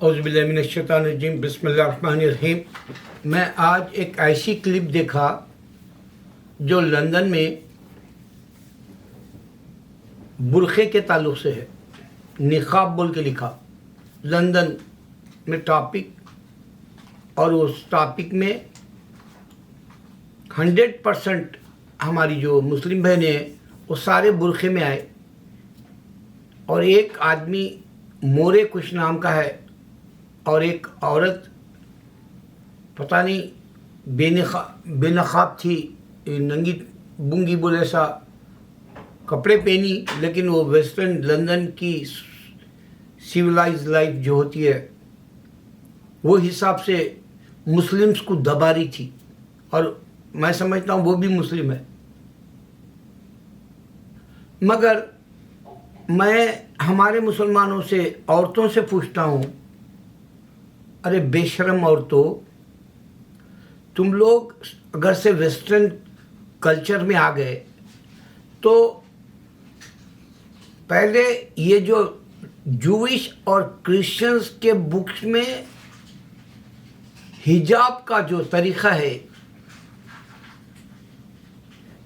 औज़ुबिल्लाहिमिनश्शैतानिर्रजीम बिस्मिल्लाहिर्रहमानिर्रहीम। मैं आज एक ऐसी क्लिप देखा जो लंदन में बुरखे के ताल्लुक़ से है। निकाब बोल के लिखा, लंदन में टॉपिक, और उस टॉपिक में 100% हमारी जो मुस्लिम बहनें हैं वो सारे बुरखे में आए, और एक आदमी मोरे कुछ नाम का है और एक औरत पता नहीं बेनकाब थी, नंगी बूंगी बोले ऐसा कपड़े पहनी, लेकिन वो वेस्टर्न लंदन की सिविलाइज लाइफ जो होती है वो हिसाब से मुस्लिम्स को दबा रही थी, और मैं समझता हूँ वो भी मुस्लिम है। मगर मैं हमारे मुसलमानों से, औरतों से पूछता हूँ, अरे बेशरम औरतों, तुम लोग अगर से वेस्टर्न कल्चर में आ गए तो पहले ये जो जूइश और क्रिश्चियंस के बुक्स में हिजाब का जो तरीक़ा है,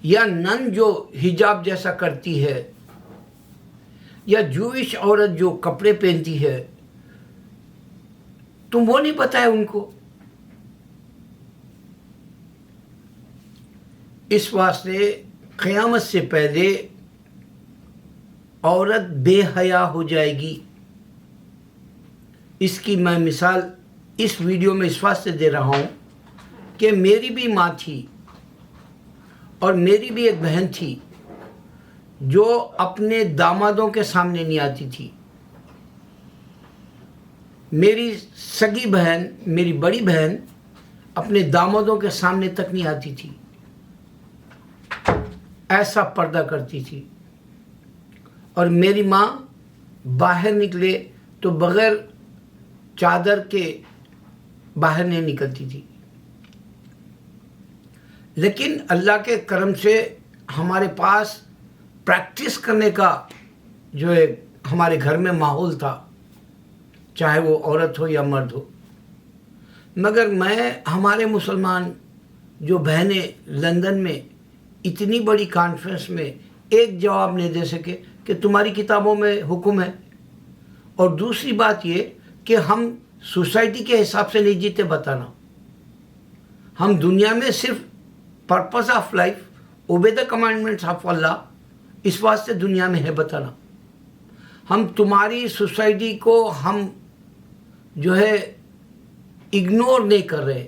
या नन जो हिजाब जैसा करती है, या जूइश औरत जो कपड़े पहनती है, तुम वो नहीं बताया उनको। इस वास्ते क़यामत से पहले औरत बेहया हो जाएगी। इसकी मैं मिसाल इस वीडियो में इस वास्ते दे रहा हूँ कि मेरी भी माँ थी और मेरी भी एक बहन थी जो अपने दामादों के सामने नहीं आती थी। मेरी सगी बहन, मेरी बड़ी बहन अपने दामादों के सामने तक नहीं आती थी, ऐसा पर्दा करती थी। और मेरी माँ बाहर निकले तो बग़ैर चादर के बाहर नहीं निकलती थी। लेकिन अल्लाह के करम से हमारे पास प्रैक्टिस करने का जो है हमारे घर में माहौल था, चाहे वो औरत हो या मर्द हो। मगर मैं हमारे मुसलमान जो बहनें लंदन में इतनी बड़ी कॉन्फ्रेंस में एक जवाब नहीं दे सके कि तुम्हारी किताबों में हुक्म है। और दूसरी बात ये कि हम सोसाइटी के हिसाब से नहीं जीते, बताना। हम दुनिया में सिर्फ purpose of life, obey the commandments of Allah, इस वास्ते दुनिया में है, बताना। हम तुम्हारी सोसाइटी को हम जो है इग्नोर नहीं कर रहे।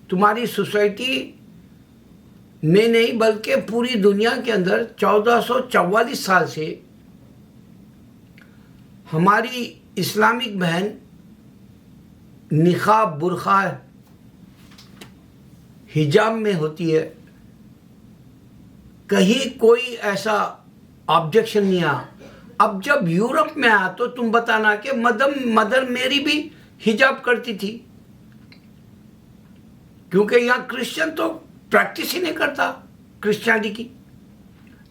तुम्हारी सोसाइटी में नहीं बल्कि पूरी दुनिया के अंदर 1444 साल से हमारी इस्लामिक बहन निकाब, बुरखा, हिजाब में होती है। कहीं कोई ऐसा ऑब्जेक्शन नहीं आया। अब जब यूरोप में आया तो तुम बताना कि मदर मेरी भी हिजाब करती थी, क्योंकि यहाँ क्रिश्चियन तो प्रैक्टिस ही नहीं करता क्रिश्चियनिटी की।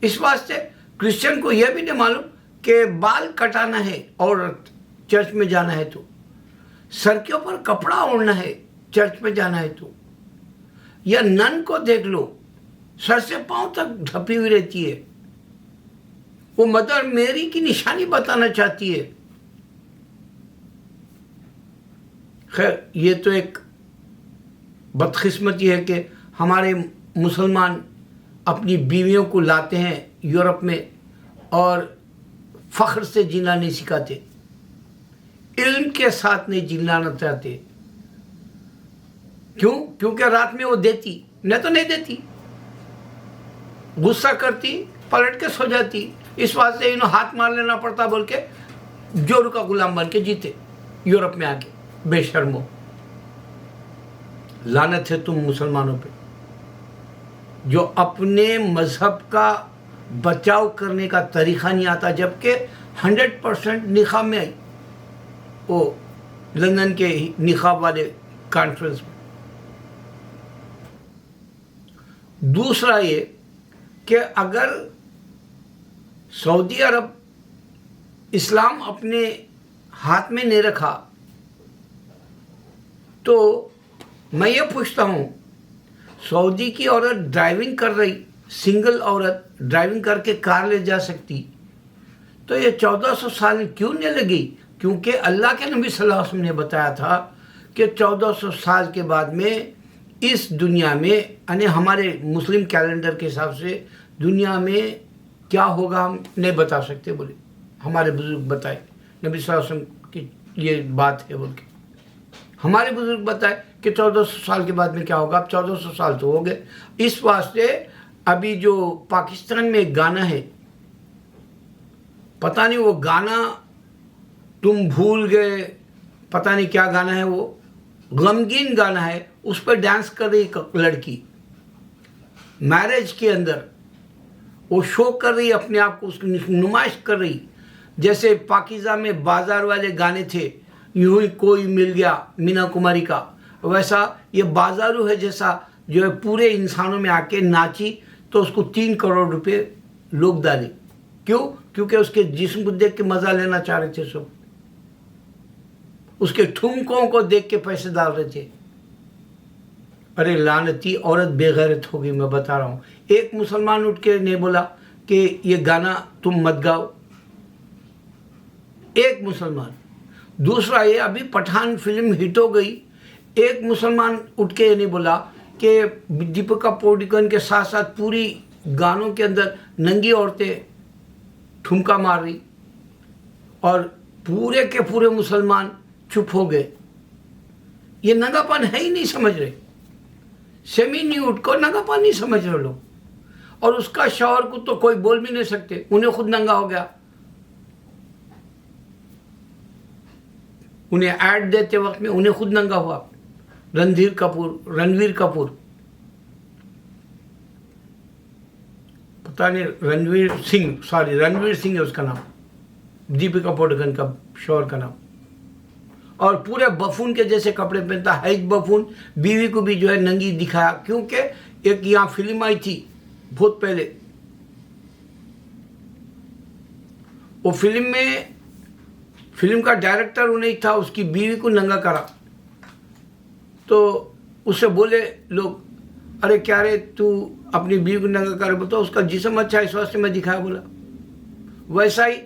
इस वास्ते क्रिश्चियन को यह भी नहीं मालूम कि बाल कटाना है और चर्च में जाना है, तो सर के ऊपर कपड़ा ओढ़ना है चर्च में जाना है, तो या नन को देख लो, सर से पांव तक ढपी हुई रहती है। वो मदर मेरी की निशानी बताना चाहती है। खैर, ये तो एक बदकिस्मती है कि हमारे मुसलमान अपनी बीवियों को लाते हैं यूरोप में और फ़ख्र से जीना नहीं सिखाते, इल्म के साथ नहीं जीना चाहते। क्यों? क्योंकि रात में वो देती, न तो नहीं देती, गुस्सा करती, पलट के सो जाती। इस वास्ते इन्हें हाथ मार लेना पड़ता बोल के जोरू का गुलाम बन के जीते यूरोप में आके। बेशर्मो, लानत है तुम मुसलमानों पे जो अपने मज़हब का बचाव करने का तरीक़ा नहीं आता, जबकि 100% निकाब में आई वो लंदन के निकाब वाले कॉन्फ्रेंस में। दूसरा ये कि अगर सऊदी अरब इस्लाम अपने हाथ में नहीं रखा। तो मैं ये पूछता हूँ, सऊदी की औरत ड्राइविंग कर रही, सिंगल औरत ड्राइविंग करके कार ले जा सकती, तो ये 1400 साल क्यों नहीं लगी? क्योंकि अल्लाह के नबी सल्लल्लाहु अलैहि वसल्लम ने बताया था कि 1400 साल के बाद में इस दुनिया में, यानी हमारे मुस्लिम कैलेंडर के हिसाब से दुनिया में क्या होगा हम नहीं बता सकते, बोले हमारे बुजुर्ग बताए, नबी सल्लल्लाहु अलैहि वसल्लम की ये बात है बोल के हमारे बुजुर्ग बताए कि 1400 साल के बाद में क्या होगा। अब 1400 साल तो हो गए। इस वास्ते अभी जो पाकिस्तान में एक गाना है, पता नहीं वो गाना तुम भूल गए, पता नहीं क्या गाना है, वो गमगीन गाना है, उस पर डांस कर रही एक लड़की मैरिज के अंदर, वो शो कर रही अपने आप को, उसकी नुमाइश कर रही। जैसे पाकिज़ा में बाजार वाले गाने थे, यूं ही कोई मिल गया मीना कुमारी का, वैसा ये बाजारू है जैसा जो है पूरे इंसानों में आके नाची, तो उसको 3 करोड़ रुपए लोग डाले। क्यों? क्योंकि उसके जिस्म को देख के मज़ा लेना चाह रहे थे सब, उसके ठुमकों को देख के पैसे डाल रहे थे। अरे लानती औरत बेगैरत हो गई, मैं बता रहा हूँ। एक मुसलमान उठ के नहीं बोला कि ये गाना तुम मत गाओ, एक मुसलमान। दूसरा, ये अभी पठान फिल्म हिट हो गई, एक मुसलमान उठ के ये नहीं बोला कि दीपिका पादुकोण के साथ साथ पूरी गानों के अंदर नंगी औरतें ठुमका मार रही, और पूरे के पूरे मुसलमान चुप हो गए। ये नंगापन है ही नहीं समझ रहे, सेमी न्यूड को नंगापन नहीं समझ रहे लोग। और उसका शौहर को तो कोई बोल भी नहीं सकते, उन्हें खुद नंगा हो गया। उन्हें ऐड देते वक्त में उन्हें खुद नंगा हुआ। रणवीर कपूर, पता नहीं रणवीर सिंह है उसका नाम, दीपिका पादुकोण का शौहर का नाम। और पूरे बफून के जैसे कपड़े पहनता है, एक बफून बीवी को भी जो है नंगी दिखाया, क्योंकि एक यहाँ फिल्म आई थी बहुत पहले, वो फिल्म का डायरेक्टर वो नहीं था, उसकी बीवी को नंगा करा। तो उससे बोले लोग, अरे क्या रे तू अपनी बीवी को नंगा कर, बोलता उसका जिस्म अच्छा है इस वास्ते मैं दिखाया, बोला। वैसा ही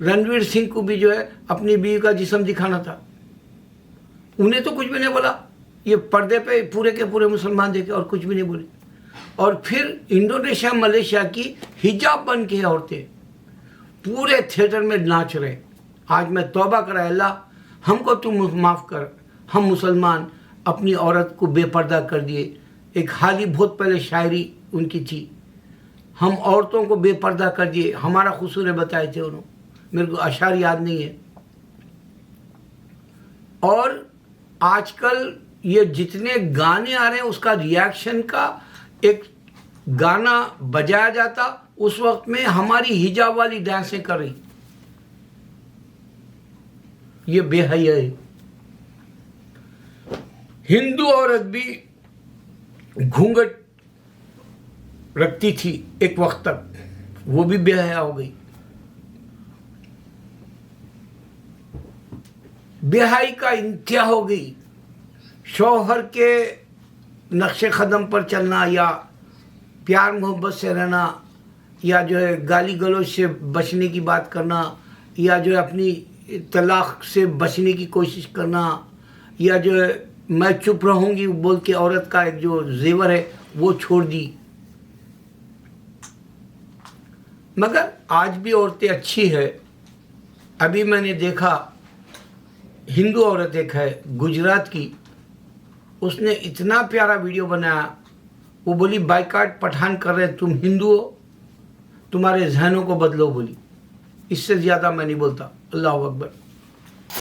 रणवीर सिंह को भी जो है अपनी बीवी का जिस्म दिखाना था, उन्हें तो कुछ भी नहीं बोला। ये पर्दे पे पूरे के पूरे मुसलमान देखे और कुछ भी नहीं बोले। और फिर इंडोनेशिया मलेशिया की हिजाब बन के औरतें पूरे थिएटर में नाच रहे। आज मैं तौबा करा, अल्लाह हमको तुम माफ़ कर, हम मुसलमान अपनी औरत को बेपर्दा कर दिए। एक हाल ही बहुत पहले शायरी उनकी थी, हम औरतों को बेपर्दा कर दिए, हमारा कसूर बताए थे उन्होंने, मेरे को अशार याद नहीं है। और आजकल ये जितने गाने आ रहे हैं उसका रिएक्शन का एक गाना बजाया जाता, उस वक्त में हमारी हिजाब वाली डांसें कर रही। ये बेहया है। हिंदू औरत भी घूंघट रखती थी एक वक्त तक, वो भी बेहया हो गई। बेहाई का इंतहा हो गई। शौहर के नक्शे कदम पर चलना, या प्यार मोहब्बत से रहना, या जो है गाली गलौज से बचने की बात करना, या जो है अपनी तलाक से बचने की कोशिश करना, या जो है मैं चुप रहूंगी बोल के औरत का एक जो जेवर है वो छोड़ दी। मगर आज भी औरतें अच्छी है। अभी मैंने देखा हिंदू औरत एक है गुजरात की, उसने इतना प्यारा वीडियो बनाया। वो बोली बाइकाट पठान कर रहे, तुम हिंदू हो, तुम्हारे जहनों को बदलो बोली। इससे ज़्यादा मैं नहीं बोलता। अल्लाह अकबर।